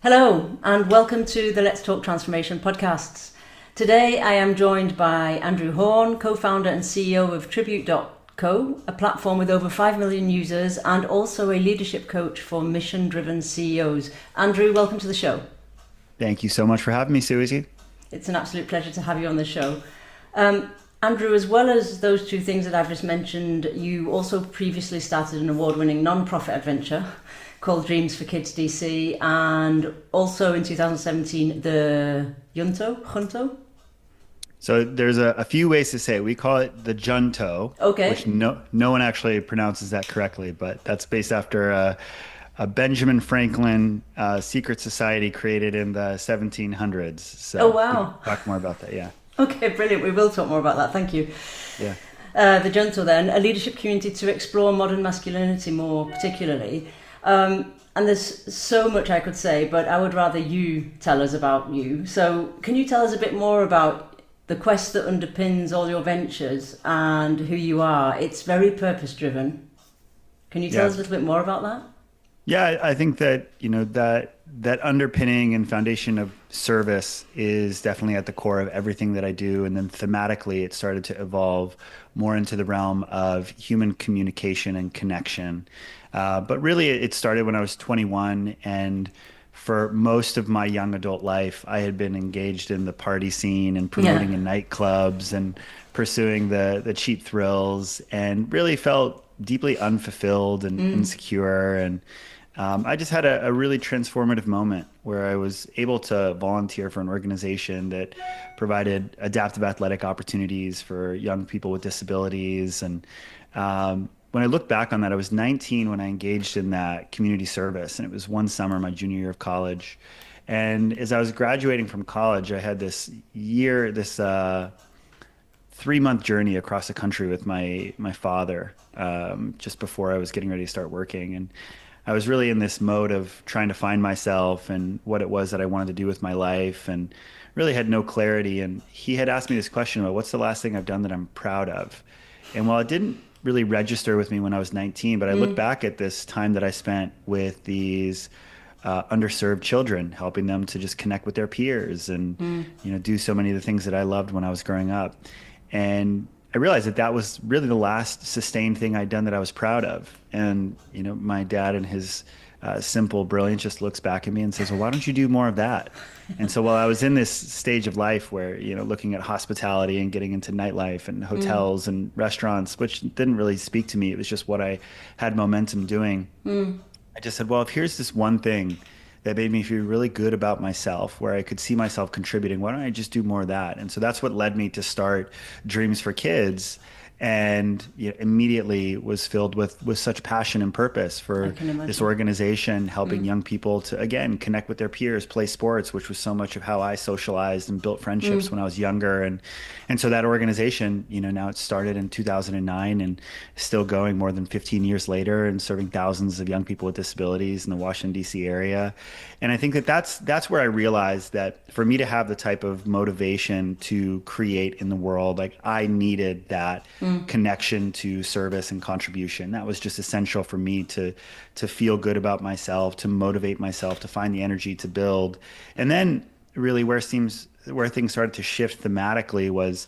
Hello, and welcome to the Let's Talk Transformation podcasts. Today I am joined by Andrew Horn, co-founder and CEO of Tribute.co, a platform with over 5 million users and also a leadership coach for mission-driven CEOs. Andrew, welcome to the show. Thank you so much for having me, Susie. It's an absolute pleasure to have you on the show. Andrew, as well as those two things that I've just mentioned, you also previously started an award-winning non-profit adventure called Dreams for Kids DC, and also in 2017 the Junto. So there's a few ways to say it. We call it the Junto, Okay. which no one actually pronounces that correctly, but that's based after a Benjamin Franklin secret society created in the 1700s. So Oh, we can wow. talk more about that. Yeah, Okay, brilliant. We will talk more about that. Thank you. yeah. The Junto then, a leadership community to explore modern masculinity more particularly. And there's so much I could say, but I would rather you tell us about you. So can you tell us a bit more about the quest that underpins all your ventures and who you are? It's very purpose driven. Can you tell Yeah. us a little bit more about that? Yeah, I think that, that underpinning and foundation of service is definitely at the core of everything that I do. And then thematically, it started to evolve more into the realm of human communication and connection. But really, it started when I was 21. And for most of my young adult life, I had been engaged in the party scene and Yeah. promoting in nightclubs and pursuing the cheap thrills, and really felt deeply unfulfilled and insecure. And I just had a really transformative moment where I was able to volunteer for an organization that provided adaptive athletic opportunities for young people with disabilities. And when I look back on that, I was 19 when I engaged in that community service, and it was one summer, my junior year of college. And as I was graduating from college, I had this 3-month journey across the country with my father, just before I was getting ready to start working. And I was really in this mode of trying to find myself and what it was that I wanted to do with my life, and really had no clarity. And he had asked me this question about what's the last thing I've done that I'm proud of. And while it didn't really register with me when I was 19, but I look back at this time that I spent with these underserved children, helping them to just connect with their peers and do so many of the things that I loved when I was growing up. And I realized that that was really the last sustained thing I'd done that I was proud of. And my dad, in his simple brilliance, just looks back at me and says, "Well, why don't you do more of that?" And so while I was in this stage of life where looking at hospitality and getting into nightlife and hotels and restaurants, which didn't really speak to me, it was just what I had momentum doing. I just said, well, if here's this one thing that made me feel really good about myself, where I could see myself contributing, why don't I just do more of that? And so that's what led me to start Dreams for Kids, and immediately was filled with such passion and purpose I for can this imagine. organization, helping young people to, again, connect with their peers, play sports, which was so much of how I socialized and built friendships when I was younger. And so that organization, now it started in 2009 and still going more than 15 years later, and serving thousands of young people with disabilities in the Washington, D.C. area. And I think that that's where I realized that for me to have the type of motivation to create in the world, like, I needed that connection to service and contribution. That was just essential for me to feel good about myself, to motivate myself, to find the energy to build. And then really where things started to shift thematically was,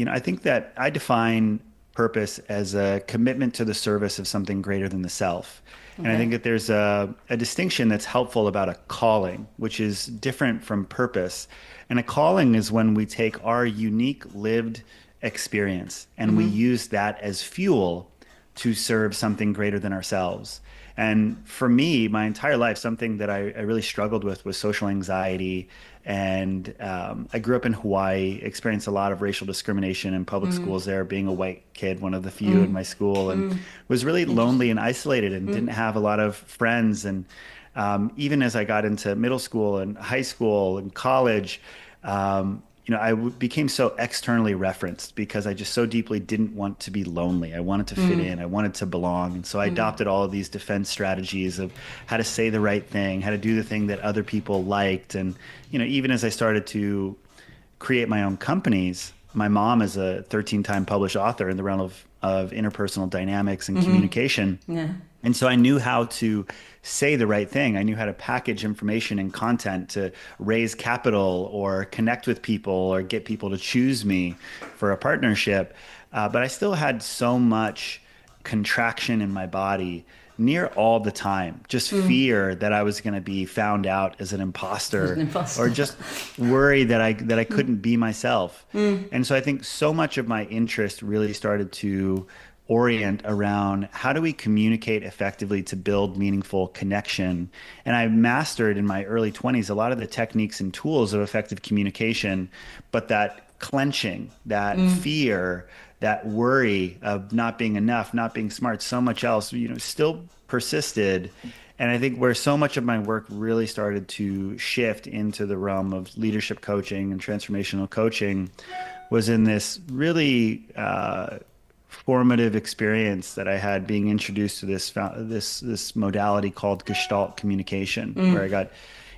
I think that I define purpose as a commitment to the service of something greater than the self. And I Okay. think that there's a distinction that's helpful about a calling, which is different from purpose. And a calling is when we take our unique lived experience and we use that as fuel to serve something greater than ourselves. And for me, my entire life, something that I really struggled with was social anxiety. And I grew up in Hawaii, experienced a lot of racial discrimination in public schools there, being a white kid, one of the few in my school, and was really lonely Interesting. and isolated and didn't have a lot of friends. And even as I got into middle school and high school and college, became so externally referenced because I just so deeply didn't want to be lonely. I wanted to fit in. I wanted to belong. And so I adopted all of these defense strategies of how to say the right thing, how to do the thing that other people liked. And, even as I started to create my own companies, my mom is a 13-time published author in the realm of interpersonal dynamics and communication. Yeah. And so I knew how to say the right thing. I knew how to package information and content to raise capital or connect with people or get people to choose me for a partnership. But I still had so much contraction in my body near all the time, just fear that I was going to be found out as an As an imposter or imposter. just worry that I couldn't be myself. And so I think so much of my interest really started to orient around how do we communicate effectively to build meaningful connection. And I mastered in my early 20s a lot of the techniques and tools of effective communication, but that clenching, that fear, that worry of not being enough, not being smart, so much else, still persisted. And I think where so much of my work really started to shift into the realm of leadership coaching and transformational coaching was in this really formative experience that I had being introduced to this modality called Gestalt communication, where I got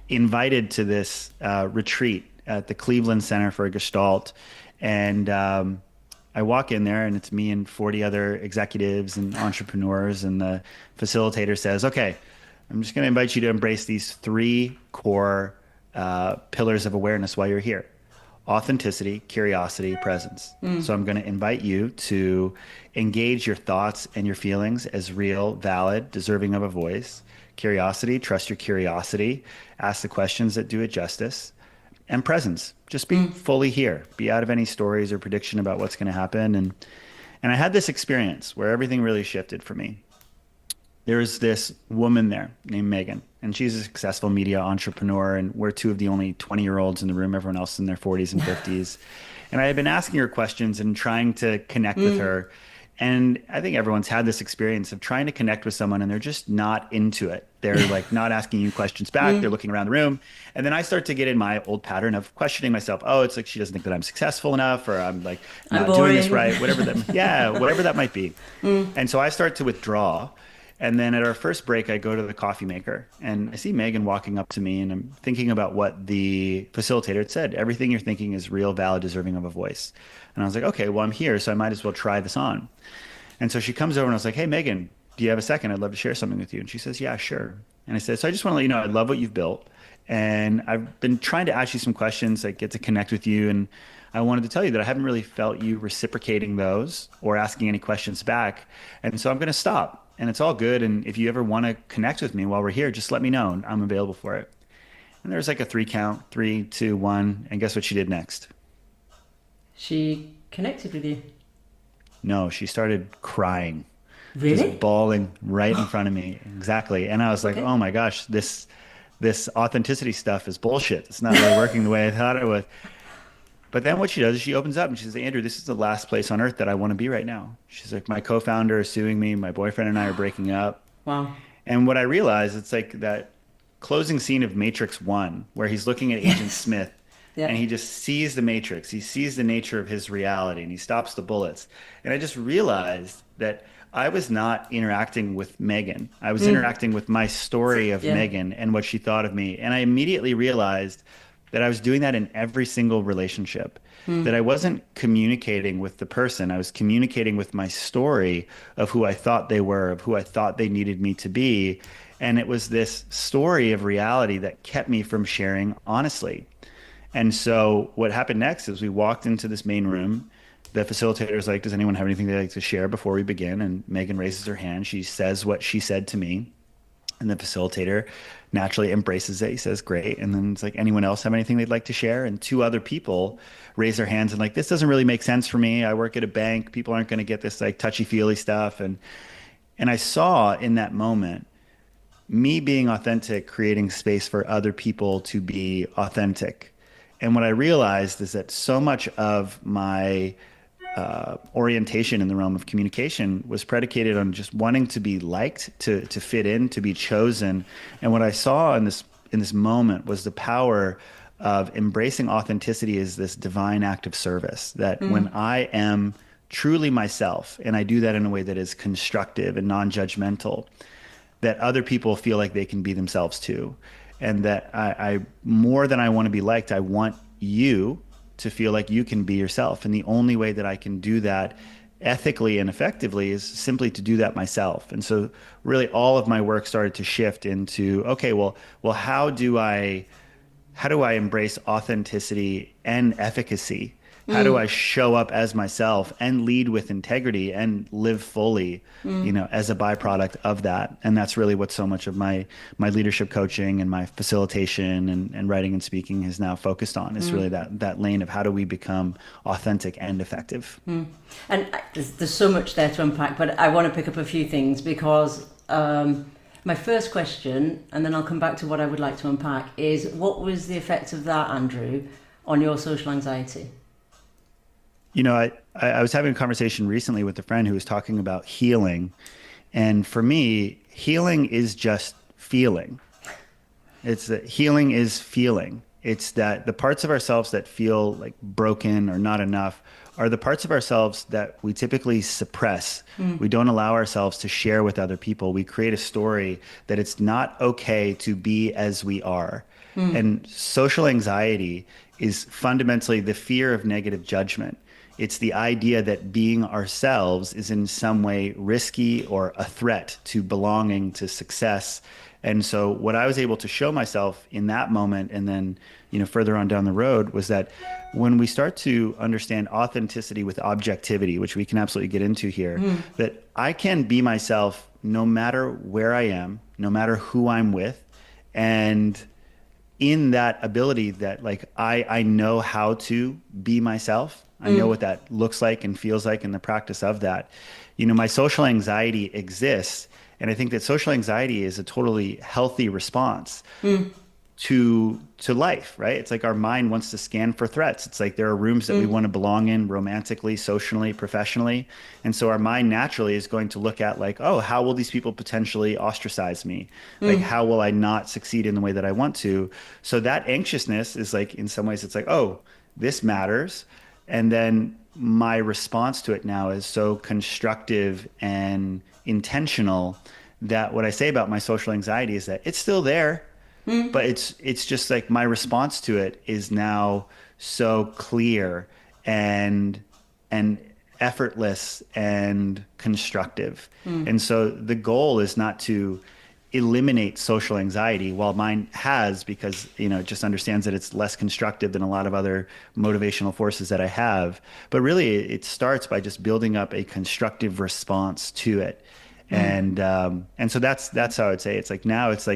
invited to this retreat at the Cleveland Center for Gestalt, and I walk in there, and it's me and 40 other executives and entrepreneurs, and the facilitator says, "Okay, I'm just going to invite you to embrace these three core pillars of awareness while you're here: authenticity, curiosity, presence. So I'm going to invite you to engage your thoughts and your feelings as real, valid, deserving of a voice. Curiosity, trust your curiosity, ask the questions that do it justice. And presence, just be fully here, be out of any stories or prediction about what's going to happen." And I had this experience where everything really shifted for me. There's this woman there named Megan, and she's a successful media entrepreneur, and we're two of the only 20-year-olds in the room, everyone else in their 40s and 50s. And I had been asking her questions and trying to connect with her. And I think everyone's had this experience of trying to connect with someone and they're just not into it. They're like not asking you questions back. They're looking around the room. And then I start to get in my old pattern of questioning myself. Oh, it's like she doesn't think that I'm successful enough, or I'm like I'm not doing this boring. right, whatever that, yeah, whatever that might be. And so I start to withdraw. And then at our first break, I go to the coffee maker and I see Megan walking up to me, and I'm thinking about what the facilitator had said. Everything you're thinking is real, valid, deserving of a voice. And I was like, okay, well, I'm here, so I might as well try this on. And so she comes over and I was like, "Hey, Megan, do you have a second? I'd love to share something with you." And she says, "Yeah, sure." And I said, "So I just want to let you know, I love what you've built. And I've been trying to ask you some questions that get to connect with you. And I wanted to tell you that I haven't really felt you reciprocating those or asking any questions back. And so I'm going to stop. And it's all good. And if you ever want to connect with me while we're here, just let me know. And I'm available for it." And there's like a 3 count, 3, 2, 1. And guess what she did next? She connected with you. No, she started crying, Really? just bawling right in front of me. Exactly. And I was like, Okay. oh my gosh, this authenticity stuff is bullshit. It's not really working the way I thought it would. But then what she does is she opens up and she says, "Andrew, this is the last place on earth that I want to be right now." She's like, "My co-founder is suing me. My boyfriend and I are breaking up." Wow. And what I realized, it's like that closing scene of Matrix 1, where he's looking at Agent Yes. Smith Yeah. and he just sees the Matrix. He sees the nature of his reality and he stops the bullets. And I just realized that I was not interacting with Megan. I was interacting with my story of Yeah. Megan and what she thought of me. And I immediately realized that I was doing that in every single relationship, that I wasn't communicating with the person. I was communicating with my story of who I thought they were, of who I thought they needed me to be. And it was this story of reality that kept me from sharing honestly. And so what happened next is we walked into this main room. The facilitator is like, "Does anyone have anything they'd like to share before we begin?" And Megan raises her hand. She says what she said to me. And the facilitator naturally embraces it. He says, "Great." And then it's like, "Anyone else have anything they'd like to share?" And 2 other people raise their hands and like, "This doesn't really make sense for me. I work at a bank. People aren't going to get this like touchy-feely stuff." And I saw in that moment me being authentic, creating space for other people to be authentic. And what I realized is that so much of my orientation in the realm of communication was predicated on just wanting to be liked, to fit in, to be chosen. And what I saw in this moment was the power of embracing authenticity as this divine act of service. That when I am truly myself, and I do that in a way that is constructive and non-judgmental, that other people feel like they can be themselves too. And that I more than I want to be liked, I want you to feel like you can be yourself. And the only way that I can do that ethically and effectively is simply to do that myself. And so really all of my work started to shift into, okay, well, how do I embrace authenticity and efficacy? How do I show up as myself and lead with integrity and live fully, as a byproduct of that? And that's really what so much of my leadership coaching and my facilitation and writing and speaking has now focused on, is really that lane of how do we become authentic and effective. And there's so much there to unpack, but I want to pick up a few things because my first question, and then I'll come back to what I would like to unpack, is what was the effect of that, Andrew, on your social anxiety? I was having a conversation recently with a friend who was talking about healing. And for me, healing is just feeling. It's that healing is feeling. It's that the parts of ourselves that feel like broken or not enough are the parts of ourselves that we typically suppress. We don't allow ourselves to share with other people. We create a story that it's not okay to be as we are. And social anxiety is fundamentally the fear of negative judgment. It's the idea that being ourselves is in some way risky or a threat to belonging, to success. And so what I was able to show myself in that moment, and then, further on down the road, was that when we start to understand authenticity with objectivity, which we can absolutely get into here, that I can be myself no matter where I am, no matter who I'm with. And in that ability that I know how to be myself. I know what that looks like and feels like in the practice of that. My social anxiety exists. And I think that social anxiety is a totally healthy response to life, right? It's like our mind wants to scan for threats. It's like there are rooms that we want to belong in romantically, socially, professionally. And so our mind naturally is going to look at oh, how will these people potentially ostracize me? How will I not succeed in the way that I want to? So that anxiousness is in some ways, it's oh, this matters. And then my response to it now is so constructive and intentional that what I say about my social anxiety is that it's still there, but it's just my response to it is now so clear and effortless and constructive. And so the goal is not to eliminate social anxiety, while mine has, because it just understands that it's less constructive than a lot of other motivational forces that I have. But really it starts by just building up a constructive response to it. And so that's how I'd say it's now it's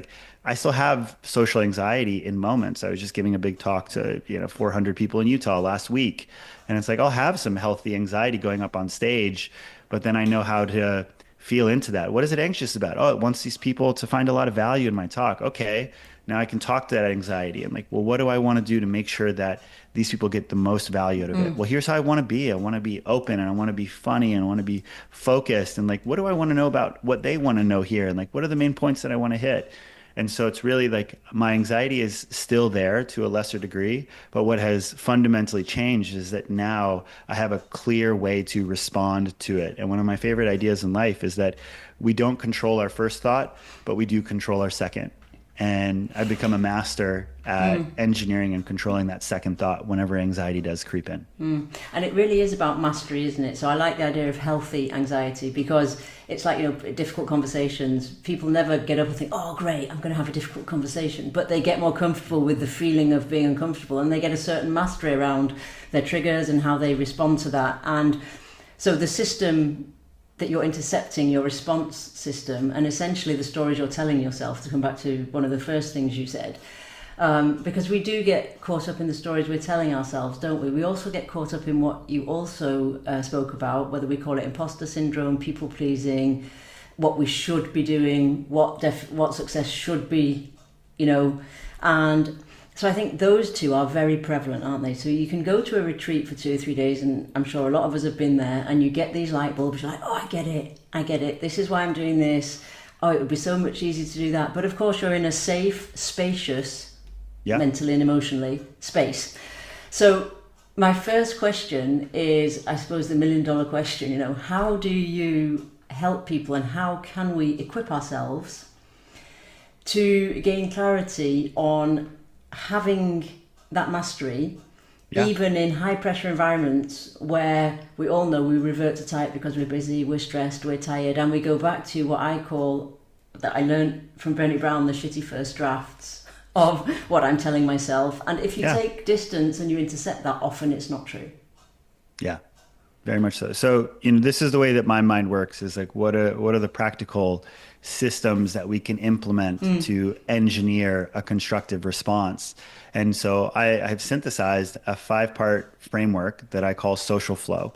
I still have social anxiety in moments. I was just giving a big talk to 400 people in Utah last week, and it's I'll have some healthy anxiety going up on stage, but then I know how to feel into that. What is it anxious about? Oh, it wants these people to find a lot of value in my talk. Okay, now I can talk to that anxiety. I'm well, what do I want to do to make sure that these people get the most value out of it? Well, here's how I want to be. I want to be open, and I want to be funny, and I want to be focused. And what do I want to know about what they want to know here? And what are the main points that I want to hit? And so it's really my anxiety is still there to a lesser degree, but what has fundamentally changed is that now I have a clear way to respond to it. And one of my favorite ideas in life is that we don't control our first thought, but we do control our second. And I've become a master at engineering and controlling that second thought whenever anxiety does creep in. And it really is about mastery, isn't it? So I like the idea of healthy anxiety, because it's difficult conversations. People never get up and think, oh, great, I'm going to have a difficult conversation. But they get more comfortable with the feeling of being uncomfortable, and they get a certain mastery around their triggers and how they respond to that. And so the system that you're intercepting, your response system, and essentially the stories you're telling yourself, to come back to one of the first things you said, because we do get caught up in the stories we're telling ourselves, don't we? We also get caught up in what you also spoke about, whether we call it imposter syndrome, people pleasing, what we should be doing, what success should be, and so I think those two are very prevalent, aren't they? So you can go to a retreat for 2 or 3 days, and I'm sure a lot of us have been there, and you get these light bulbs. You're oh, I get it. This is why I'm doing this. Oh, it would be so much easier to do that. But of course, you're in a safe, spacious, mentally and emotionally space. So my first question is, I suppose, the $1 million question. How do you help people, and how can we equip ourselves to gain clarity on having that mastery Yeah. even in high pressure environments where we all know we revert to type because we're busy, we're stressed, we're tired, and we go back to what I call, that I learned from Bernie Brown, the shitty first drafts of what I'm telling myself. And if you Yeah. take distance and you intercept that, often it's not true. Yeah. Very much so. So, this is the way that my mind works is like, what are the practical systems that we can implement to engineer a constructive response? And so I've synthesized a 5-part framework that I call social flow.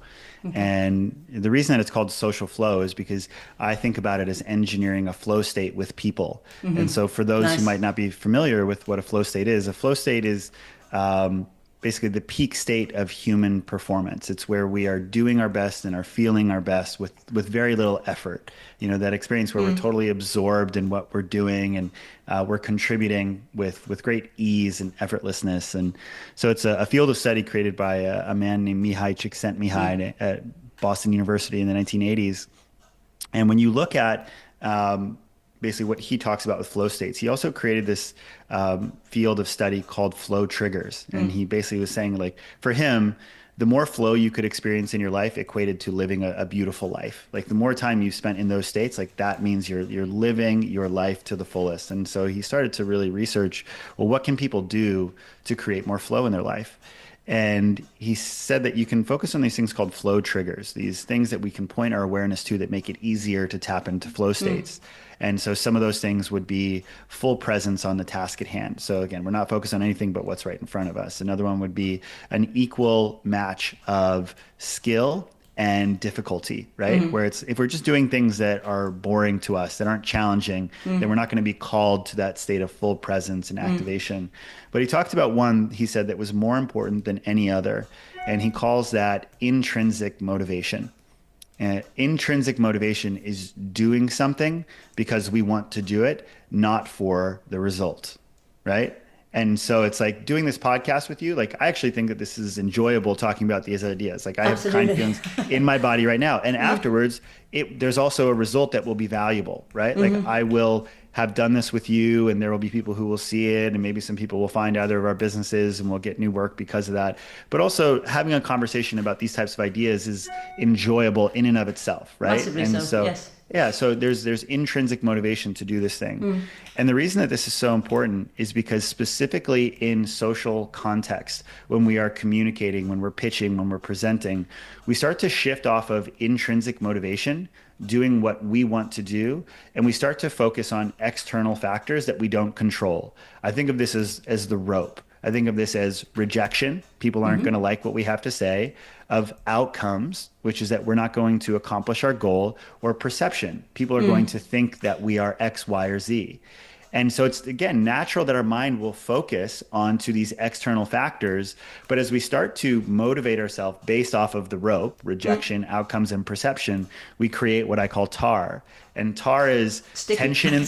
And the reason that it's called social flow is because I think about it as engineering a flow state with people. And so for those who Nice. might not be familiar with what a flow state is, basically the peak state of human performance. It's where we are doing our best and are feeling our best with very little effort. That experience where we're totally absorbed in what we're doing, and we're contributing with great ease and effortlessness. And so it's a field of study created by a man named Mihai Csikszentmihalyi at Boston University in the 1980s. And when you look at basically what he talks about with flow states, he also created this field of study called flow triggers. And he basically was saying, like, for him, the more flow you could experience in your life equated to living a beautiful life. Like the more time you spent in those states, like that means you're living your life to the fullest. And so he started to really research, well, what can people do to create more flow in their life? And he said that you can focus on these things called flow triggers, these things that we can point our awareness to that make it easier to tap into flow states. And so some of those things would be full presence on the task at hand. So again, we're not focused on anything but what's right in front of us. Another one would be an equal match of skill and difficulty, right? Where it's, if we're just doing things that are boring to us, that aren't challenging, then we're not going to be called to that state of full presence and activation. But he talked about one, he said, that was more important than any other. And he calls that intrinsic motivation. And intrinsic motivation is doing something because we want to do it, not for the result, right? And so it's like doing this podcast with you. Like, I actually think that this is enjoyable talking about these ideas. Like, I have kind Absolutely. feelings in my body right now. And afterwards, there's also a result that will be valuable, right? Like, I will have done this with you, and there will be people who will see it, and maybe some people will find either of our businesses and we'll get new work because of that. But also having a conversation about these types of ideas is enjoyable in and of itself, right? Massively And so, so yes. yeah, so there's intrinsic motivation to do this thing. And the reason that this is so important is because specifically in social context, when we are communicating, when we're pitching, when we're presenting, we start to shift off of intrinsic motivation, doing what we want to do, and we start to focus on external factors that we don't control. I think of this as the rope. I think of this as rejection. People aren't going to like what we have to say, of outcomes, which is that we're not going to accomplish our goal, or perception. People are going to think that we are X, Y, or Z. And so it's, again, natural that our mind will focus onto these external factors. But as we start to motivate ourselves based off of the rope, rejection, outcomes, and perception, we create what I call TAR. And TAR is Sticky. tension in,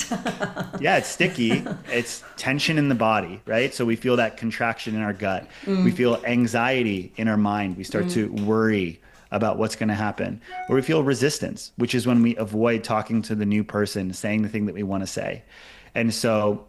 yeah, it's sticky. It's tension in the body, right? So we feel that contraction in our gut. We feel anxiety in our mind. We start to worry about what's going to happen. Or we feel resistance, which is when we avoid talking to the new person, saying the thing that we want to say. And so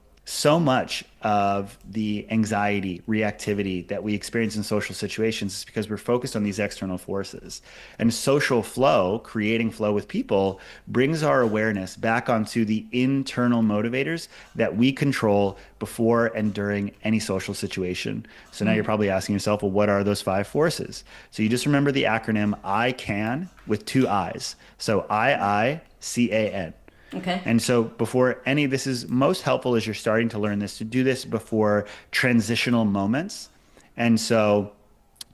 much of the anxiety, reactivity that we experience in social situations is because we're focused on these external forces. And social flow, creating flow with people, brings our awareness back onto the internal motivators that we control before and during any social situation. So now you're probably asking yourself, well, what are those 5 forces? So you just remember the acronym I CAN with 2 I's. So IICAN. Okay. And so before any of this is most helpful as you're starting to learn this, to do this before transitional moments. And so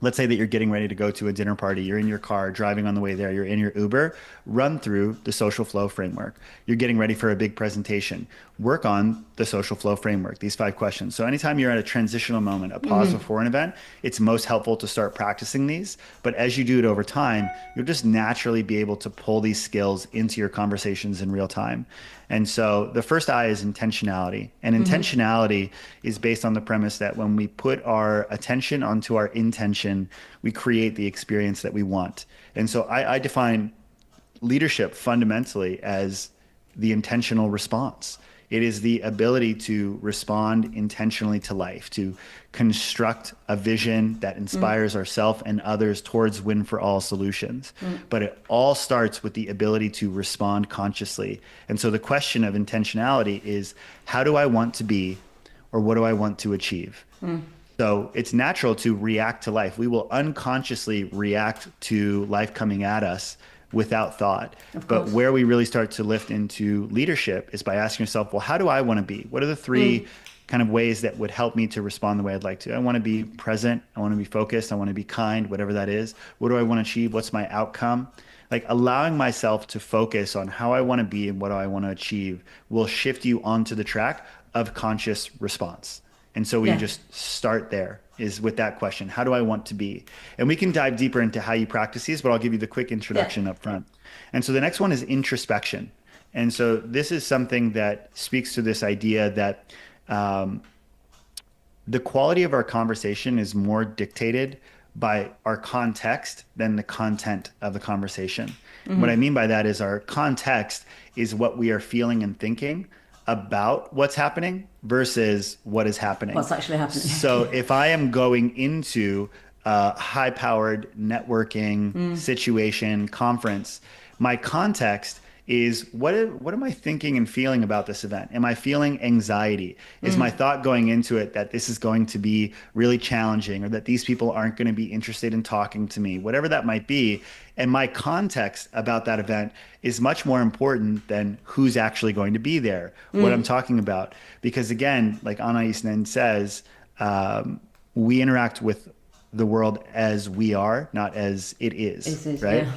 let's say that you're getting ready to go to a dinner party, you're in your car, driving on the way there, you're in your Uber, run through the social flow framework. You're getting ready for a big presentation, work on the social flow framework, these 5 questions. So anytime you're at a transitional moment, a pause before an event, it's most helpful to start practicing these. But as you do it over time, you'll just naturally be able to pull these skills into your conversations in real time. And so the first I is intentionality. And intentionality is based on the premise that when we put our attention onto our intention, we create the experience that we want. And so I define leadership fundamentally as the intentional response. It is the ability to respond intentionally to life, to construct a vision that inspires ourselves and others towards win for all solutions. But it all starts with the ability to respond consciously. And so the question of intentionality is, how do I want to be, or what do I want to achieve? So it's natural to react to life. We will unconsciously react to life coming at us without thought. But where we really start to lift into leadership is by asking yourself, well, how do I want to be? What are the three kind of ways that would help me to respond the way I'd like to? I want to be present. I want to be focused. I want to be kind, whatever that is. What do I want to achieve? What's my outcome? Like allowing myself to focus on how I want to be and what I want to achieve will shift you onto the track of conscious response. And so we just start there, is with that question. How do I want to be? And we can dive deeper into how you practice these, but I'll give you the quick introduction up front. And so the next one is introspection. And so this is something that speaks to this idea that the quality of our conversation is more dictated by our context than the content of the conversation. What I mean by that is our context is what we are feeling and thinking about what's happening versus what is happening. What's actually happening. So if I am going into a high-powered networking situation, conference, my context is what am I thinking and feeling about this event? Am I feeling anxiety? Is my thought going into it that this is going to be really challenging, or that these people aren't going to be interested in talking to me, whatever that might be? And my context about that event is much more important than who's actually going to be there, what I'm talking about. Because again, like Anais Nin says, we interact with the world as we are, not as it is, right?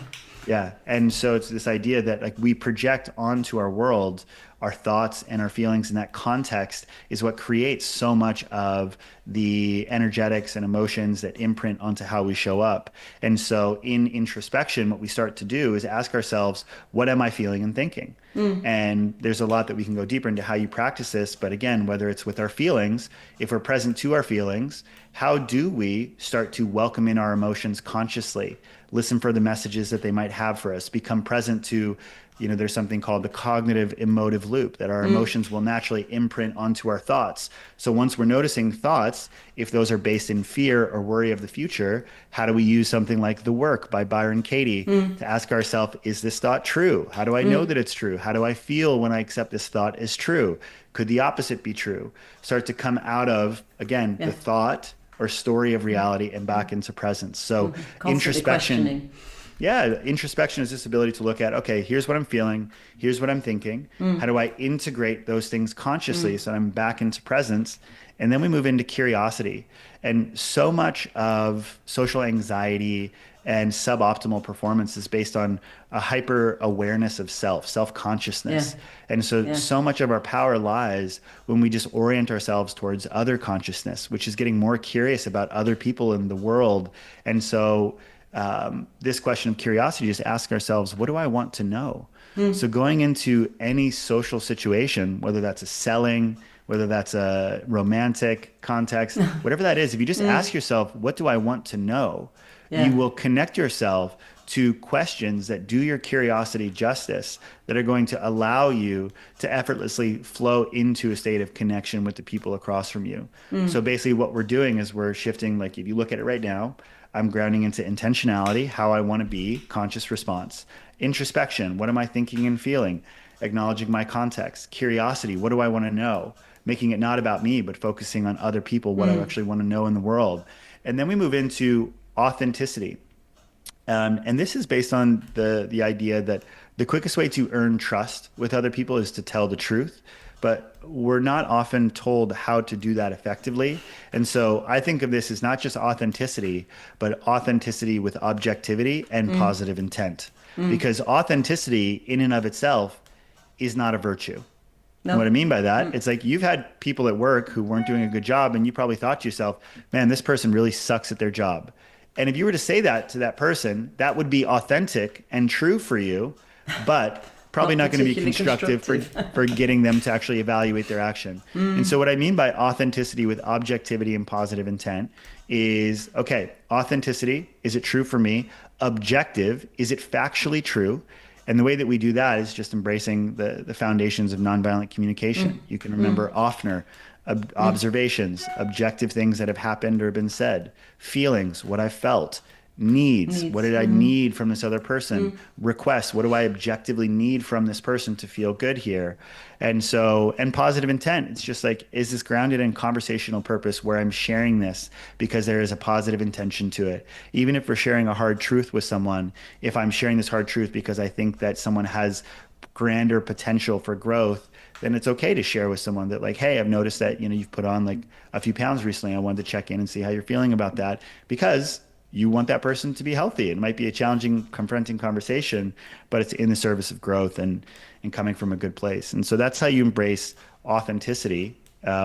Yeah. And so it's this idea that like we project onto our world our thoughts and our feelings, and that context is what creates so much of the energetics and emotions that imprint onto how we show up. And so in introspection, what we start to do is ask ourselves, what am I feeling and thinking? And there's a lot that we can go deeper into how you practice this. But again, whether it's with our feelings, if we're present to our feelings, how do we start to welcome in our emotions consciously? Listen for the messages that they might have for us, become present to, there's something called the cognitive emotive loop, that our emotions will naturally imprint onto our thoughts. So once we're noticing thoughts, if those are based in fear or worry of the future, how do we use something like The Work by Byron Katie to ask ourselves, is this thought true? How do I know that it's true? How do I feel when I accept this thought as true? Could the opposite be true? Start to come out of, again, the thought or story of reality and back into presence. So introspection. Yeah, introspection is this ability to look at, okay, here's what I'm feeling, here's what I'm thinking. How do I integrate those things consciously so I'm back into presence? And then we move into curiosity. And so much of social anxiety and suboptimal performance is based on a hyper awareness of self-consciousness. And so much of our power lies when we just orient ourselves towards other consciousness, which is getting more curious about other people in the world. And so this question of curiosity, just ask ourselves, what do I want to know? So going into any social situation, whether that's a selling, whether that's a romantic context, whatever that is, if you just ask yourself, what do I want to know? You will connect yourself to questions that do your curiosity justice, that are going to allow you to effortlessly flow into a state of connection with the people across from you. So basically what we're doing is we're shifting, like if you look at it right now, I'm grounding into intentionality, how I want to be, conscious response. Introspection, what am I thinking and feeling? Acknowledging my context. Curiosity, what do I want to know? Making it not about me, but focusing on other people, what I actually want to know in the world. And then we move into authenticity. And this is based on the idea that the quickest way to earn trust with other people is to tell the truth. But we're not often told how to do that effectively. And so I think of this as not just authenticity, but authenticity with objectivity and positive intent. Because authenticity in and of itself is not a virtue. No. What I mean by that, it's like you've had people at work who weren't doing a good job, and you probably thought to yourself, man, this person really sucks at their job. And if you were to say that to that person, that would be authentic and true for you, but probably not going to be constructive for getting them to actually evaluate their action. And so what I mean by authenticity with objectivity and positive intent is, okay, authenticity, is it true for me? Objective, is it factually true? And the way that we do that is just embracing the foundations of nonviolent communication. You can remember oftener, observations, objective things that have happened or been said, feelings, what I felt, needs, what did I need from this other person, requests, what do I objectively need from this person to feel good here. And so, and positive intent, it's just like, is this grounded in conversational purpose where I'm sharing this because there is a positive intention to it? Even if we're sharing a hard truth with someone, if I'm sharing this hard truth because I think that someone has grander potential for growth, then it's okay to share with someone that, like, hey, I've noticed that, you've put on like a few pounds recently. I wanted to check in and see how you're feeling about that, because you want that person to be healthy. It might be a challenging, confronting conversation, but it's in the service of growth and coming from a good place. And so that's how you embrace authenticity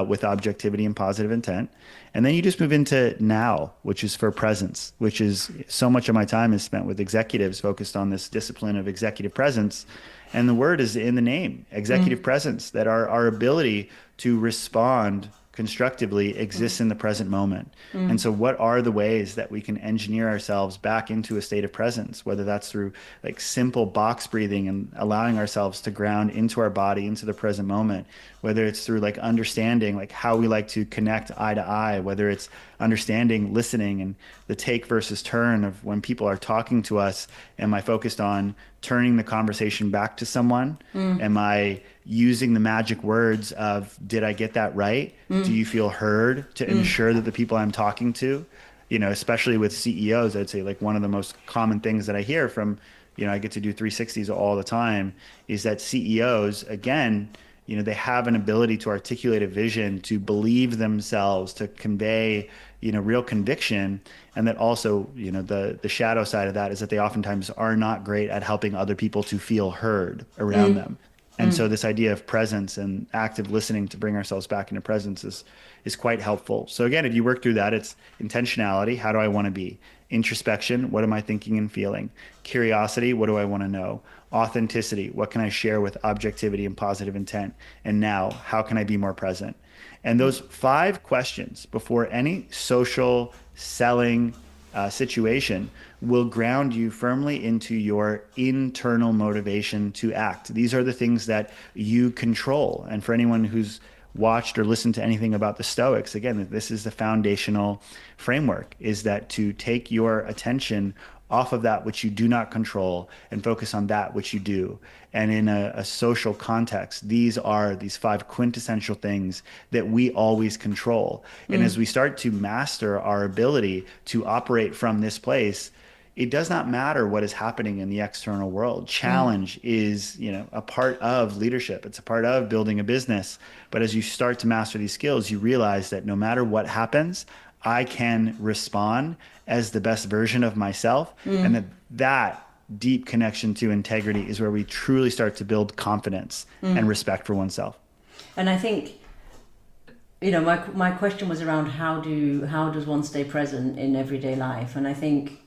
with objectivity and positive intent. And then you just move into now, which is for presence, which is so much of my time is spent with executives focused on this discipline of executive presence. And the word is in the name, executive presence, that our ability to respond constructively exists in the present moment. And so what are the ways that we can engineer ourselves back into a state of presence, whether that's through like simple box breathing and allowing ourselves to ground into our body, into the present moment, whether it's through like understanding like how we like to connect eye to eye, whether it's understanding, listening, and the take versus turn of when people are talking to us. Am I focused on turning the conversation back to someone? Am I using the magic words of, did I get that right? Do you feel heard, to ensure that the people I'm talking to, especially with CEOs, I'd say like one of the most common things that I hear from, I get to do 360s all the time, is that CEOs, again, they have an ability to articulate a vision, to believe themselves, to convey, real conviction. And that also, the shadow side of that is that they oftentimes are not great at helping other people to feel heard around them. And so this idea of presence and active listening to bring ourselves back into presence is quite helpful. So again, if you work through that, it's intentionality. How do I want to be? Introspection. What am I thinking and feeling? Curiosity. What do I want to know? Authenticity. What can I share with objectivity and positive intent? And now, how can I be more present? And those 5 questions before any social selling situation will ground you firmly into your internal motivation to act. These are the things that you control. And for anyone who's watched or listened to anything about the Stoics, again, this is the foundational framework, is that to take your attention off of that which you do not control and focus on that which you do. And in a social context, these are these 5 quintessential things that we always control. And as we start to master our ability to operate from this place, it does not matter what is happening in the external world. Challenge is, a part of leadership. It's a part of building a business. But as you start to master these skills, you realize that no matter what happens, I can respond as the best version of myself. And that deep connection to integrity is where we truly start to build confidence and respect for oneself. And I think, my question was around how does one stay present in everyday life? And I think,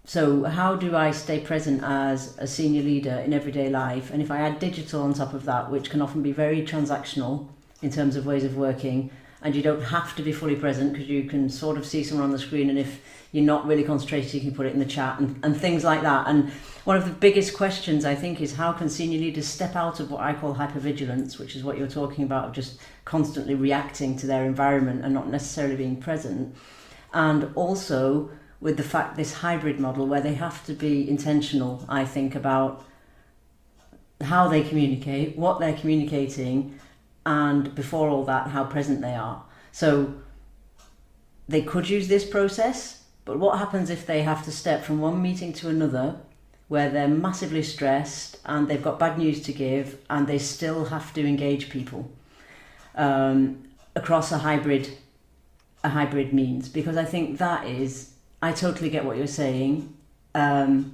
so how do I stay present as a senior leader in everyday life? And if I add digital on top of that, which can often be very transactional in terms of ways of working, and you don't have to be fully present because you can sort of see someone on the screen, and if you're not really concentrated, you can put it in the chat and things like that. And one of the biggest questions, I think, is how can senior leaders step out of what I call hypervigilance, which is what you're talking about, of just constantly reacting to their environment and not necessarily being present. And also with the fact, this hybrid model where they have to be intentional, I think, about how they communicate, what they're communicating, and before all that, how present they are. So they could use this process, but what happens if they have to step from one meeting to another where they're massively stressed and they've got bad news to give and they still have to engage people across a hybrid means? Because I think that is, I totally get what you're saying, and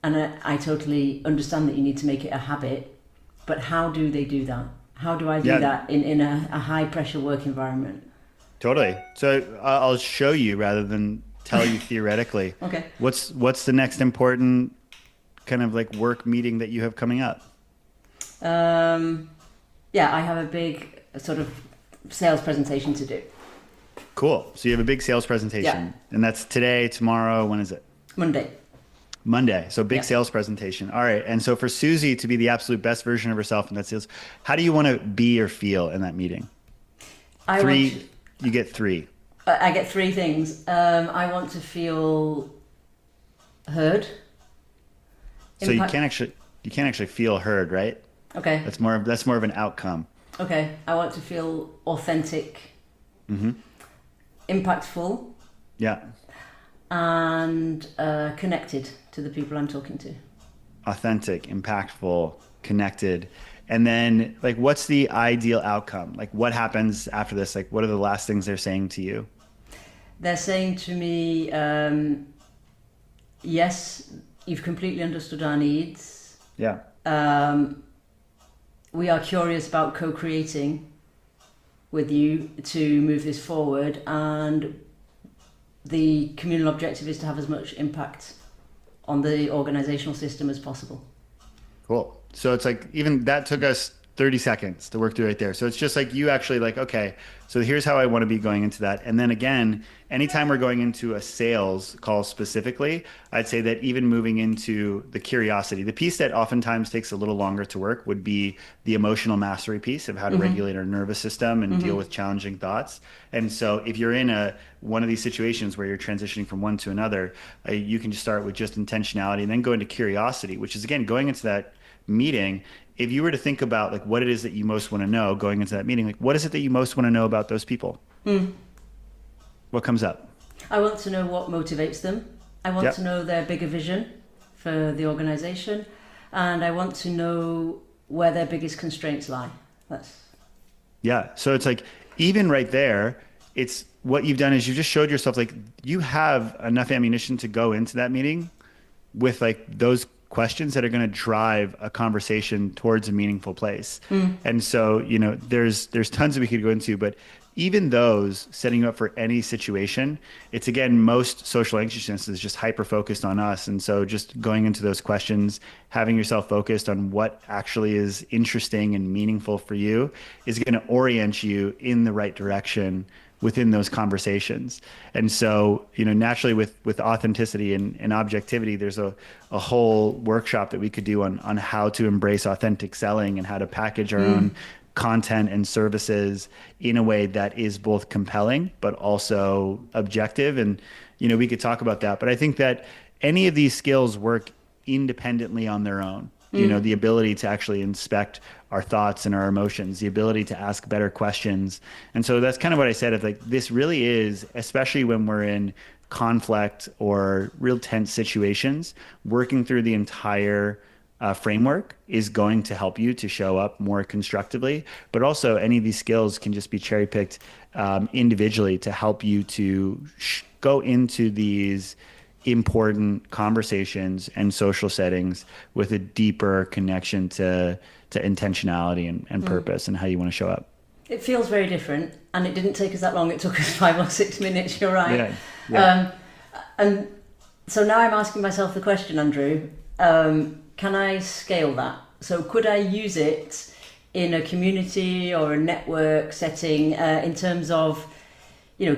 I totally understand that you need to make it a habit, but how do they do that? How do I do that in a high pressure work environment? Totally. So I'll show you rather than tell you theoretically. Okay. What's the next important kind of like work meeting that you have coming up? I have a big sort of sales presentation to do. Cool. So you have a big sales presentation, and that's today, tomorrow. When is it? Monday. Monday. So big Yeah. sales presentation. All right. And so for Susie to be the absolute best version of herself in that sales, how do you want to be or feel in that meeting? I want to, Three, you get three. I get three things. I want to feel heard. So you Impact. can't actually feel heard, right? Okay. That's more of an outcome. Okay. I want to feel authentic, impactful, Yeah. and connected to the people I'm talking to. Authentic, impactful, connected. And then like what's the ideal outcome? Like what happens after this? Like what are the last things they're saying to you? They're saying to me, yes, you've completely understood our needs. Yeah. We are curious about co-creating with you to move this forward, and the communal objective is to have as much impact on the organizational system as possible. Cool. So it's like even that took us 30 seconds to work through right there. So it's just like you actually like, okay, so here's how I want to be going into that. And then again, anytime we're going into a sales call specifically, I'd say that even moving into the curiosity, the piece that oftentimes takes a little longer to work would be the emotional mastery piece of how to regulate our nervous system and deal with challenging thoughts. And so if you're in one of these situations where you're transitioning from one to another, you can just start with just intentionality and then go into curiosity, which is again, going into that meeting. If you were to think about like what it is that you most want to know going into that meeting, like what is it that you most want to know about those people? What comes up? I want to know what motivates them. I want Yep. to know their bigger vision for the organization, and I want to know where their biggest constraints lie. Yeah. So it's like, even right there, it's what you've done is you just showed yourself like you have enough ammunition to go into that meeting with like those questions that are going to drive a conversation towards a meaningful place. And so, there's tons that we could go into, but even those setting you up for any situation, it's again, most social anxiousness is just hyper focused on us. And so just going into those questions, having yourself focused on what actually is interesting and meaningful for you is going to orient you in the right direction within those conversations. And so, naturally with authenticity and objectivity, there's a whole workshop that we could do on how to embrace authentic selling and how to package our own content and services in a way that is both compelling, but also objective. And, we could talk about that, but I think that any of these skills work independently on their own. The ability to actually inspect our thoughts and our emotions, the ability to ask better questions. And so that's kind of what I said of like, this really is, especially when we're in conflict or real tense situations, working through the entire framework is going to help you to show up more constructively. But also any of these skills can just be cherry picked individually to help you to go into these important conversations and social settings with a deeper connection to intentionality and purpose and how you want to show up. It feels very different, and it didn't take us that long. It took us 5 or 6 minutes. You're right. Yeah. And so now I'm asking myself the question, Andrew, can I scale that? So could I use it in a community or a network setting in terms of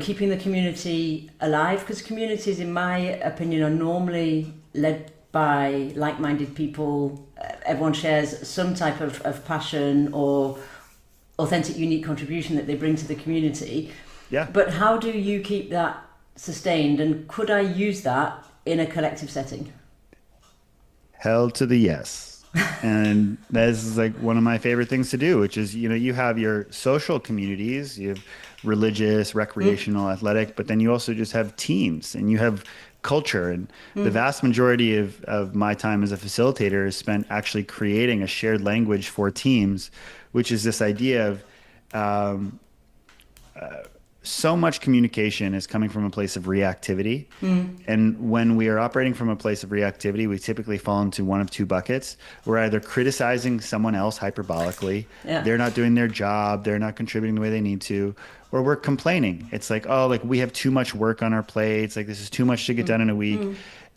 keeping the community alive? Because communities, in my opinion, are normally led by like-minded people. Everyone shares some type of passion or authentic, unique contribution that they bring to the community. Yeah. But how do you keep that sustained? And could I use that in a collective setting? Hell to the yes. And this is like one of my favorite things to do, which is, you have your social communities, you have religious, recreational, athletic, but then you also just have teams and you have culture. And the vast majority of my time as a facilitator is spent actually creating a shared language for teams, which is this idea of so much communication is coming from a place of reactivity. And when we are operating from a place of reactivity, we typically fall into one of two buckets. We're either criticizing someone else hyperbolically, they're not doing their job, they're not contributing the way they need to, or we're complaining. It's like, oh, like we have too much work on our plates, like this is too much to get done in a week.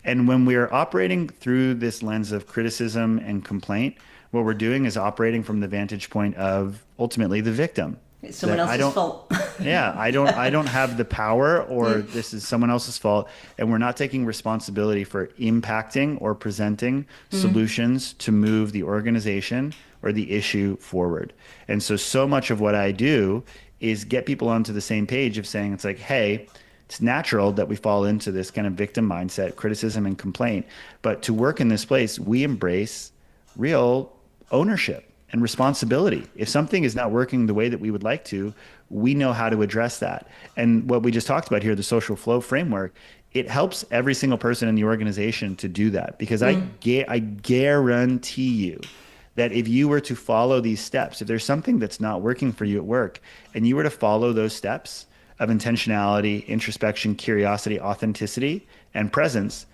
And when we are operating through this lens of criticism and complaint, what we're doing is operating from the vantage point of ultimately the victim. It's someone else's fault. Yeah, I don't have the power, or this is someone else's fault, and we're not taking responsibility for impacting or presenting solutions to move the organization or the issue forward. And so much of what I do is get people onto the same page of saying, it's like, hey, it's natural that we fall into this kind of victim mindset, criticism and complaint, but to work in this place, we embrace real ownership and responsibility. If something is not working the way that we would like to, we know how to address that. And what we just talked about here, the social flow framework, it helps every single person in the organization to do that, because I guarantee you that if you were to follow these steps, if there's something that's not working for you at work and you were to follow those steps of intentionality, introspection, curiosity, authenticity, and presence,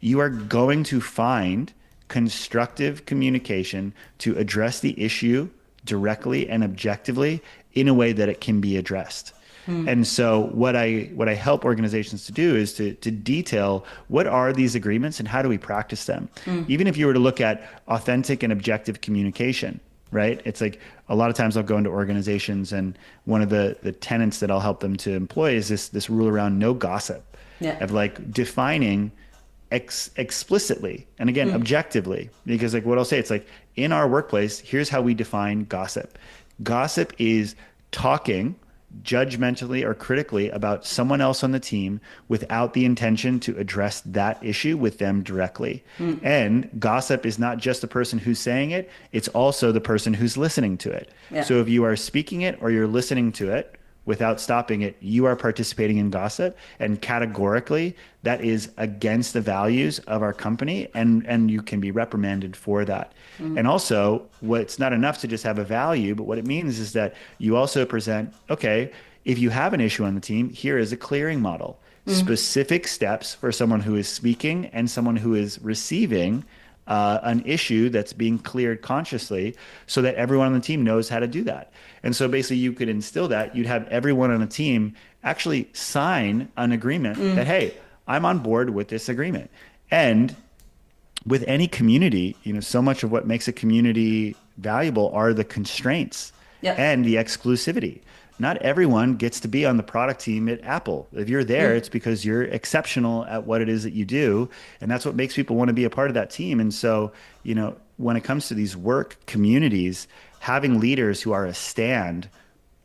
you are going to find constructive communication to address the issue directly and objectively in a way that it can be addressed. And so what I help organizations to do is to detail what are these agreements and how do we practice them. Even if you were to look at authentic and objective communication, right? It's like a lot of times I'll go into organizations, and one of the tenets that I'll help them to employ is this rule around no gossip, of like defining explicitly and again objectively, because like what I'll say, it's like in our workplace, here's how we define gossip. Gossip is talking judgmentally or critically about someone else on the team without the intention to address that issue with them directly. And gossip is not just the person who's saying it, it's also the person who's listening to it. So if you are speaking it or you're listening to it without stopping it, you are participating in gossip. And categorically, that is against the values of our company, and you can be reprimanded for that. And also, it's not enough to just have a value, but what it means is that you also present, okay, if you have an issue on the team, here is a clearing model. Specific steps for someone who is speaking and someone who is receiving an issue that's being cleared consciously, so that everyone on the team knows how to do that. And so basically you could instill that. You'd have everyone on a team actually sign an agreement that, hey, I'm on board with this agreement. And with any community, so much of what makes a community valuable are the constraints and the exclusivity. Not everyone gets to be on the product team at Apple. If you're there, it's because you're exceptional at what it is that you do. And that's what makes people want to be a part of that team. And so, when it comes to these work communities, having leaders who are a stand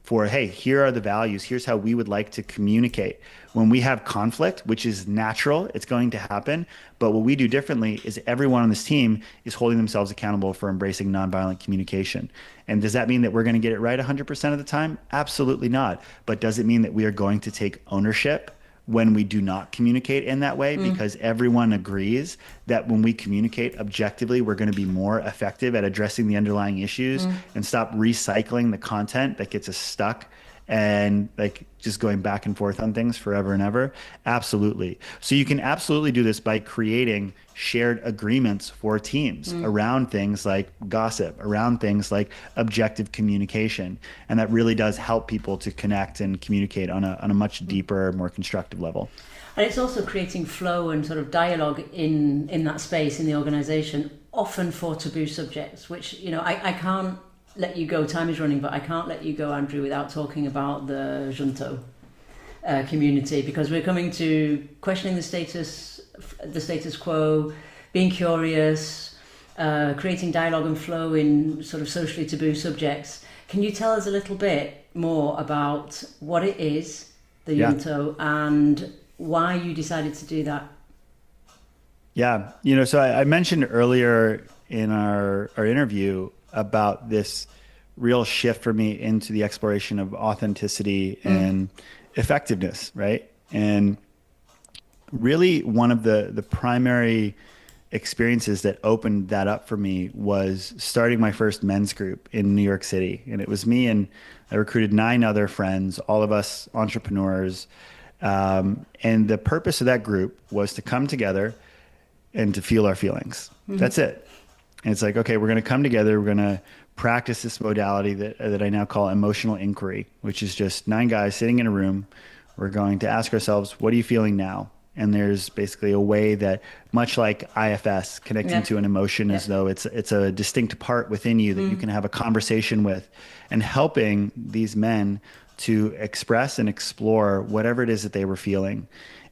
for, hey, here are the values, here's how we would like to communicate. When we have conflict, which is natural, it's going to happen. But what we do differently is everyone on this team is holding themselves accountable for embracing nonviolent communication. And does that mean that we're going to get it right 100% of the time? Absolutely not. But does it mean that we are going to take ownership when we do not communicate in that way? Because everyone agrees that when we communicate objectively, we're going to be more effective at addressing the underlying issues and stop recycling the content that gets us stuck and like just going back and forth on things forever and ever. Absolutely. So you can absolutely do this by creating shared agreements for teams around things like gossip, around things like objective communication. And that really does help people to connect and communicate on a much deeper, more constructive level. And it's also creating flow and sort of dialogue in that space in the organization, often for taboo subjects, which, I can't let you go, time is running, but I can't let you go, Andrew, without talking about the Junto community, because we're coming to questioning the status quo, being curious, creating dialogue and flow in sort of socially taboo subjects. Can you tell us a little bit more about what it is, the Junto, and why you decided to do that? Yeah, so I mentioned earlier in our interview about this real shift for me into the exploration of authenticity and effectiveness, right? And really one of the primary experiences that opened that up for me was starting my first men's group in New York City. And it was me, and I recruited 9 other friends, all of us entrepreneurs. And the purpose of that group was to come together and to feel our feelings. That's it. And it's like, okay, we're going to come together. We're going to practice this modality that I now call emotional inquiry, which is just 9 guys sitting in a room. We're going to ask ourselves, what are you feeling now? And there's basically a way that, much like IFS, connecting to an emotion as though it's a distinct part within you that you can have a conversation with, and helping these men to express and explore whatever it is that they were feeling.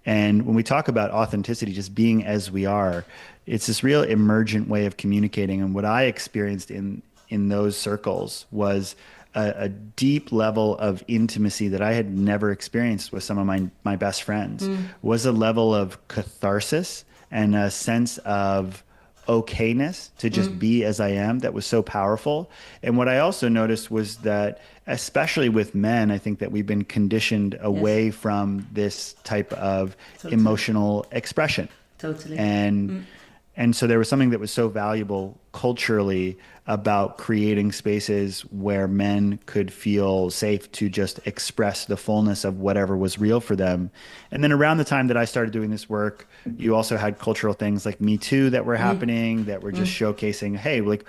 And when we talk about authenticity, just being as we are, it's this real emergent way of communicating. And what I experienced in those circles was a deep level of intimacy that I had never experienced with some of my best friends, was a level of catharsis and a sense of okayness to just be as I am that was so powerful. And what I also noticed was that, especially with men, I think that we've been conditioned away from this type of emotional expression. Totally. And so there was something that was so valuable culturally about creating spaces where men could feel safe to just express the fullness of whatever was real for them. And then around the time that I started doing this work, you also had cultural things like Me Too that were happening, that were just showcasing, hey, like,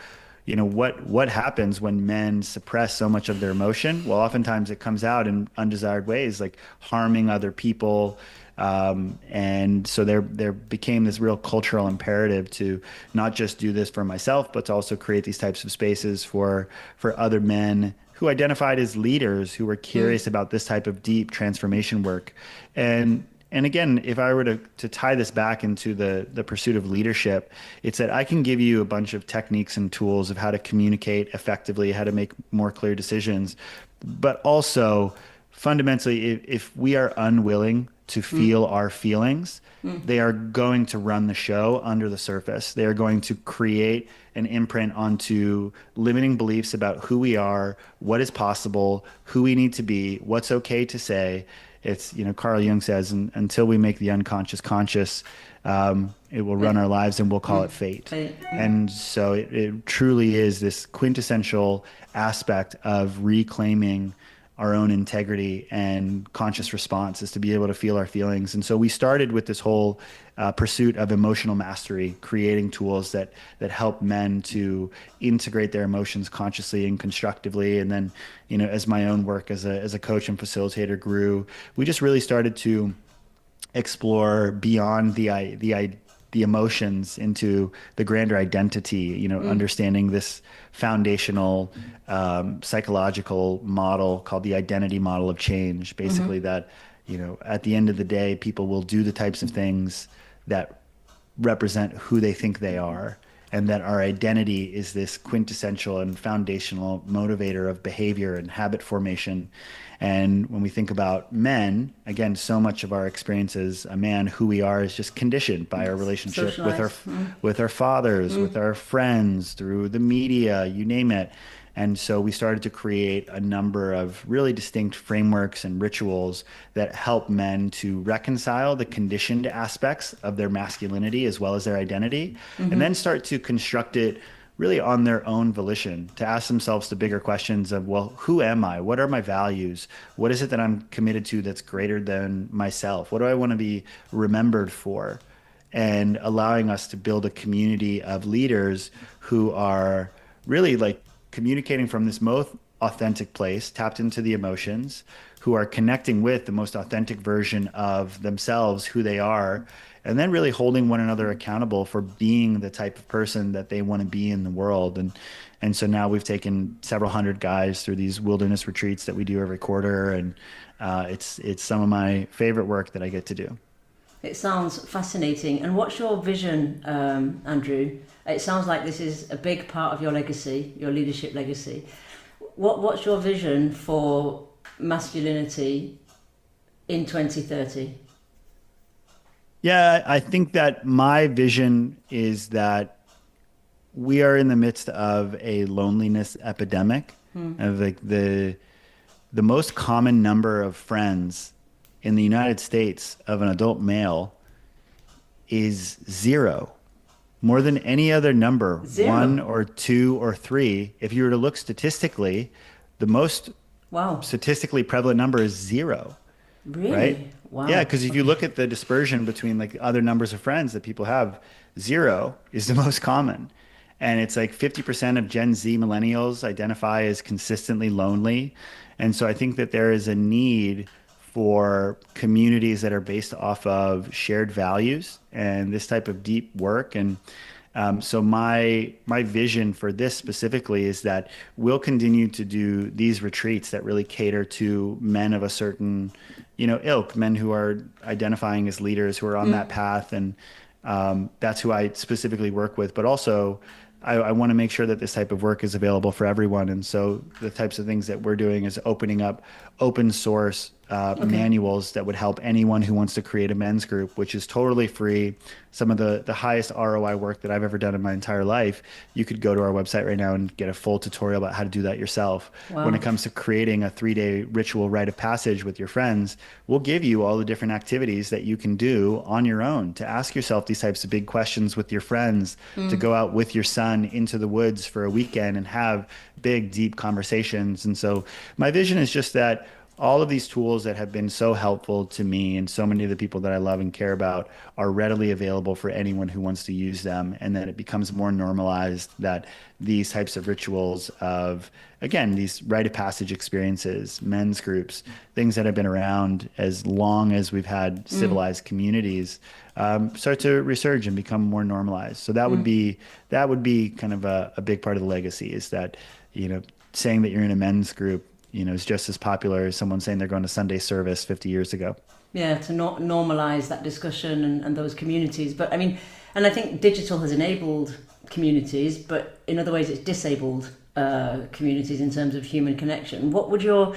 you know, what happens when men suppress so much of their emotion? Well, oftentimes it comes out in undesired ways, like harming other people. And so there became this real cultural imperative to not just do this for myself, but to also create these types of spaces for other men who identified as leaders, who were curious about this type of deep transformation work. And again, if I were to tie this back into the pursuit of leadership, it's that I can give you a bunch of techniques and tools of how to communicate effectively, how to make more clear decisions. But also, fundamentally, if we are unwilling to feel our feelings, they are going to run the show under the surface. They are going to create an imprint onto limiting beliefs about who we are, what is possible, who we need to be, what's okay to say. It's, you know, Carl Jung says, until we make the unconscious conscious, it will run our lives, and we'll call it fate. And so it truly is this quintessential aspect of reclaiming our own integrity and conscious response, is to be able to feel our feelings. And so we started with this whole pursuit of emotional mastery, creating tools that help men to integrate their emotions consciously and constructively. And then, you know, as my own work as a coach and facilitator grew, we just really started to explore beyond the emotions into the grander identity, you know, understanding this foundational psychological model called the identity model of change. Basically that, you know, at the end of the day, people will do the types of things that represent who they think they are, and that our identity is this quintessential and foundational motivator of behavior and habit formation. And when we think about men, again, so much of our experience as a man, who we are, is just conditioned by our relationship with our fathers, with our friends, through the media, you name it. And so we started to create a number of really distinct frameworks and rituals that help men to reconcile the conditioned aspects of their masculinity as well as their identity, and then start to construct it really on their own volition, to ask themselves the bigger questions of, well, who am I? What are my values? What is it that I'm committed to that's greater than myself? What do I want to be remembered for? And allowing us to build a community of leaders who are really like communicating from this most authentic place, tapped into the emotions, who are connecting with the most authentic version of themselves, who they are, and then really holding one another accountable for being the type of person that they want to be in the world. And so now we've taken several hundred guys through these wilderness retreats that we do every quarter, and it's some of my favorite work that I get to do. It sounds fascinating. And what's your vision, Andrew? It sounds like this is a big part of your legacy, your leadership legacy. What's your vision for masculinity in 2030? Yeah, I think that my vision is that we are in the midst of a loneliness epidemic. Of like the most common number of friends in the United States of an adult male is 0. More than any other number, 0. 1 or 2 or 3. If you were to look statistically, the most statistically prevalent number is 0. Really? Right? Wow. Yeah, because if you look at the dispersion between like other numbers of friends that people have, 0 is the most common. And it's like 50% of Gen Z millennials identify as consistently lonely. And so I think that there is a need for communities that are based off of shared values and this type of deep work. And So my vision for this specifically is that we'll continue to do these retreats that really cater to men of a certain, ilk, men who are identifying as leaders, who are on that path, and that's who I specifically work with. But also, I want to make sure that this type of work is available for everyone. And so the types of things that we're doing is opening up open source manuals that would help anyone who wants to create a men's group, which is totally free. Some of the highest ROI work that I've ever done in my entire life. You could go to our website right now and get a full tutorial about how to do that yourself. Wow. When it comes to creating a 3-day ritual rite of passage with your friends, we'll give you all the different activities that you can do on your own to ask yourself these types of big questions with your friends, to go out with your son into the woods for a weekend and have big, deep conversations. And so my vision is just that all of these tools that have been so helpful to me and so many of the people that I love and care about are readily available for anyone who wants to use them. And that it becomes more normalized that these types of rituals of, again, these rite of passage experiences, men's groups, things that have been around as long as we've had civilized communities, start to resurge and become more normalized. So that would be kind of a big part of the legacy, is that, saying that you're in a men's group, is just as popular as someone saying they're going to Sunday service 50 years ago. Yeah, to not normalize that discussion and those communities. But I mean, and I think digital has enabled communities, but in other ways it's disabled communities in terms of human connection. What would your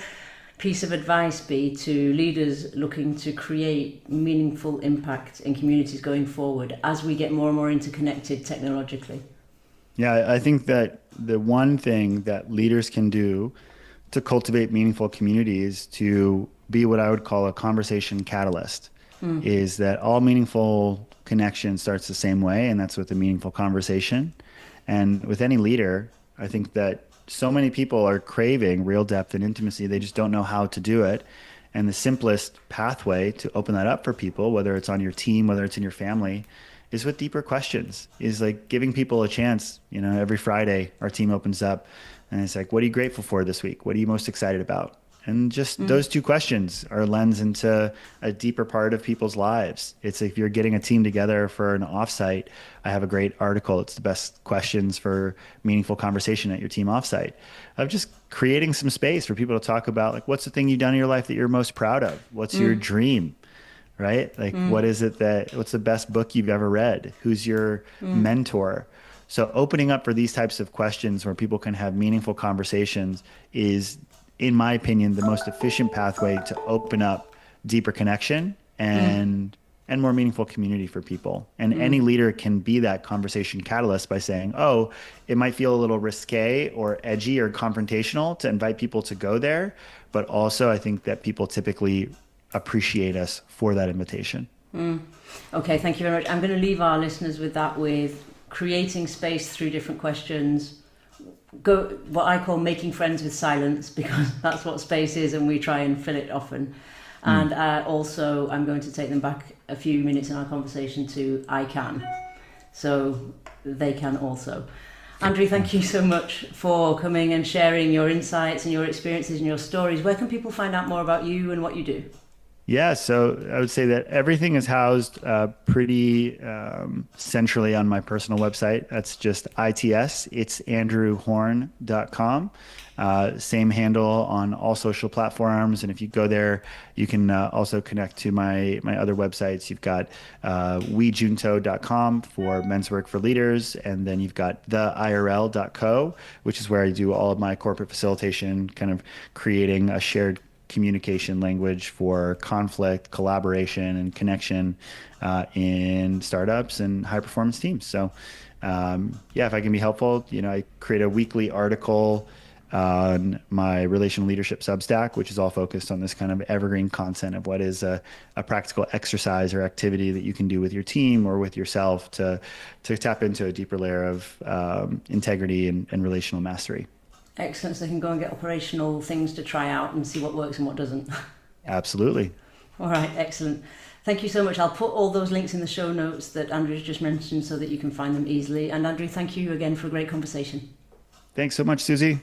piece of advice be to leaders looking to create meaningful impact in communities going forward as we get more and more interconnected technologically? Yeah, I think that the one thing that leaders can do to cultivate meaningful communities, to be what I would call a conversation catalyst, is that all meaningful connection starts the same way, and that's with a meaningful conversation. And with any leader, I think that so many people are craving real depth and intimacy. They just don't know how to do it. And the simplest pathway to open that up for people, whether it's on your team, whether it's in your family, is with deeper questions, is like giving people a chance. Every Friday our team opens up and it's like, what are you grateful for this week? What are you most excited about? And just those two questions are a lens into a deeper part of people's lives. It's like if you're getting a team together for an offsite, I have a great article. It's the best questions for meaningful conversation at your team offsite, of just creating some space for people to talk about, like, what's the thing you've done in your life that you're most proud of? What's your dream? Right? Like, what's the best book you've ever read? Who's your mentor? So opening up for these types of questions where people can have meaningful conversations is, in my opinion, the most efficient pathway to open up deeper connection and more meaningful community for people. And any leader can be that conversation catalyst by saying, oh, it might feel a little risque or edgy or confrontational to invite people to go there. But also I think that people typically appreciate us for that invitation. Okay, thank you very much. I'm going to leave our listeners with that, with creating space through different questions. Go what I call making friends with silence, because that's what space is, and we try and fill it often. And also, I'm going to take them back a few minutes in our conversation to I can, so they can also. Andrew, thank you so much for coming and sharing your insights and your experiences and your stories. Where can people find out more about you and what you do? Yeah, so I would say that everything is housed pretty centrally on my personal website. That's just ITS. It's andrewhorn.com. Same handle on all social platforms. And if you go there, you can also connect to my other websites. You've got wejunto.com for men's work for leaders. And then you've got theirl.co, which is where I do all of my corporate facilitation, kind of creating a shared communication language for conflict, collaboration, and connection in startups and high performance teams. So if I can be helpful, I create a weekly article on my relational leadership Substack, which is all focused on this kind of evergreen content of what is a practical exercise or activity that you can do with your team or with yourself to tap into a deeper layer of integrity and relational mastery. Excellent. So they can go and get operational things to try out and see what works and what doesn't. Absolutely. All right. Excellent. Thank you so much. I'll put all those links in the show notes that Andrew's just mentioned so that you can find them easily. And Andrew, thank you again for a great conversation. Thanks so much, Susie.